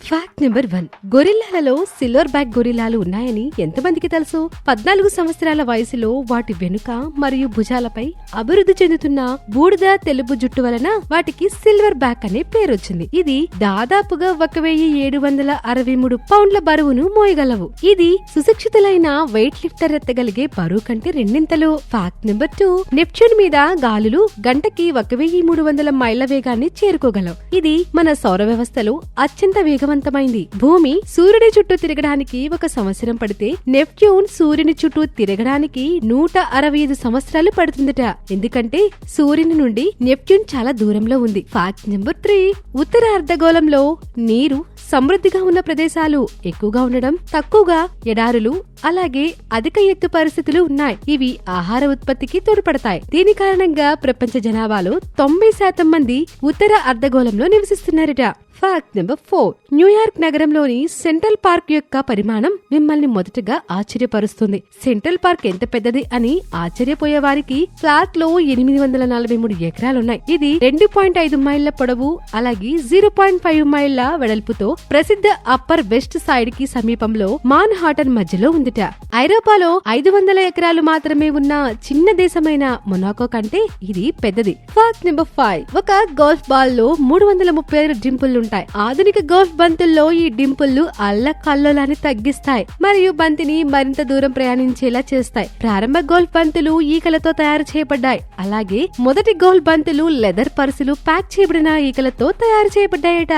Fact number 1. గొరిల్లాలలో silver back గొరిల్లాలు ఉన్నాయని ఎంతమందికి తెలుసు? 14 సంవత్సరాల వయసులో వాటి వెనుక మరియు భుజాలపై అభివృద్ధి చెందుతున్న బూడిద తెలుపు జుట్టు వలన వాటికి సిల్వర్ బ్యాక్ అనే పేరొచ్చింది. ఇది దాదాపుగా 1763 పౌండ్ల బరువును మోయగలవు. ఇది సుశిక్షితులైన వెయిట్ లిఫ్టర్ ఎత్తగలిగే బరువు కంటే రెండింతలు. Fact number 2. నెప్ట్యూన్ మీద గాలులు గంటకి 1300 మైళ్ల వేగాన్ని చేరుకోగలవు. ఇది మన సౌర వ్యవస్థలో అత్యంత వేగవంతమైంది. భూమి సూర్యుడి చుట్టూ తిరగడానికి 1 సంవత్సరం పడితే నెప్ట్యూన్ సూర్యుని చుట్టూ తిరగడానికి 165 సంవత్సరాలు పడుతుందట. ఎందుకంటే సూర్యుని నుండి నెప్ట్యూన్ చాలా దూరంలో ఉంది. Fact number 3. ఉత్తర అర్ధగోళంలో నీరు సమృద్ధిగా ఉన్న ప్రదేశాలు ఎక్కువగా ఉండడం, తక్కువగా ఎడారులు, అలాగే అధిక ఎత్తు పరిస్థితులు ఉన్నాయి. ఇవి ఆహార ఉత్పత్తికి తోడ్పడతాయి. దీని కారణంగా ప్రపంచ జనాభాలో 90% మంది ఉత్తర అర్ధగోళంలో నివసిస్తున్నారట. Fact number 4. న్యూయార్క్ నగరంలోని సెంట్రల్ పార్క్ యొక్క పరిమాణం మిమ్మల్ని మొదటగా ఆశ్చర్యపరుస్తుంది. సెంట్రల్ పార్క్ ఎంత పెద్దది అని ఆశ్చర్యపోయే వారికి ఫ్లాట్ లో 843 ఎకరాలున్నాయి. ఇది 2.5 మైళ్ల పొడవు, అలాగే 0.5 మైళ్ల వెడల్పుతో ప్రసిద్ధ అప్పర్ వెస్ట్ సైడ్ కి సమీపంలో మాన్ హాటన్ మధ్యలో ఉందిట. ఐరోపాలో 500 ఎకరాలు మాత్రమే ఉన్న చిన్న దేశమైన మొనాకో కంటే ఇది పెద్దది. Fact number 5. ఒక గోల్ఫ్ బాల్ లో 336 డింపుల్ ఉంటాయి. ఆధునిక గోల్ఫ్ బంతుల్లో ఈ డింపుల్లు అల్లకల్లోలాన్ని తగ్గిస్తాయి మరియు బంతిని మరింత దూరం ప్రయాణించేలా చేస్తాయి. ప్రారంభ గోల్ఫ్ బంతులు ఈకలతో తయారు చేయబడ్డాయి. అలాగే మొదటి గోల్ఫ్ బంతులు లెదర్ పర్సులు ప్యాక్ చేయబడిన ఈకలతో తయారు చేయబడ్డాయట.